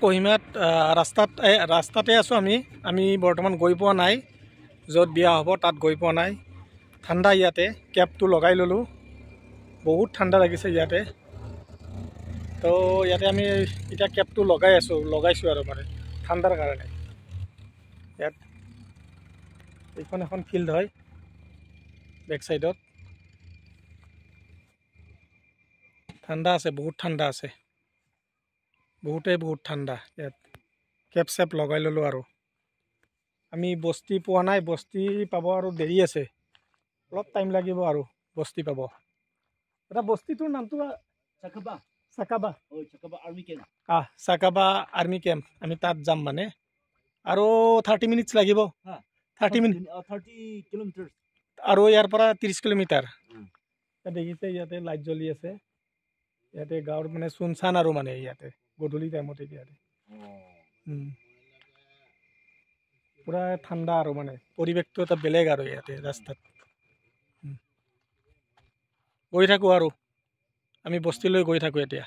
কহিমাত ৰাস্তাতে আছোঁ আমি বৰ্তমান গৈ পোৱা নাই য'ত বিয়া হ'ব তাত গৈ পোৱা নাই ঠাণ্ডা ইয়াতে কেপটো লগাই ল'লোঁ বহুত ঠাণ্ডা লাগিছে ইয়াতে তো ইয়াতে আমি এতিয়া কেপটো লগাইছোঁ আৰু মানে ঠাণ্ডাৰ কাৰণে ইয়াত এইখন এখন ফিল্ড হয় বেক সাইডত ঠাণ্ডা আছে বহুত ঠাণ্ডা আছে বহুত ঠাণ্ডা ইয়াত কেপ চেপ লগাই ল'লোঁ আৰু আমি বস্তি পোৱা নাই বস্তি পাব আৰু দেৰি আছে অলপ টাইম লাগিব আৰু বস্তি পাব এটা বস্তিটোৰ নামটো চাকাবা আৰ্মি কেম্প আমি তাত যাম মানে আৰু 30 মিনিটছ লাগিব 30 কিলোমিটাৰ আৰু ইয়াৰ পৰা 30 কিলোমিটাৰ দেখিছে ইয়াতে লাইট জ্বলি আছে ইয়াতে গাঁৱৰ মানে চুনচান আৰু মানে ইয়াতে গধূলি টাইমতে ইয়াতে পুৰা ঠাণ্ডা আৰু মানে পৰিৱেশটো এটা বেলেগ আৰু ইয়াতে ৰাস্তাত গৈ থাকোঁ আৰু আমি বস্তিলৈ গৈ থাকোঁ এতিয়া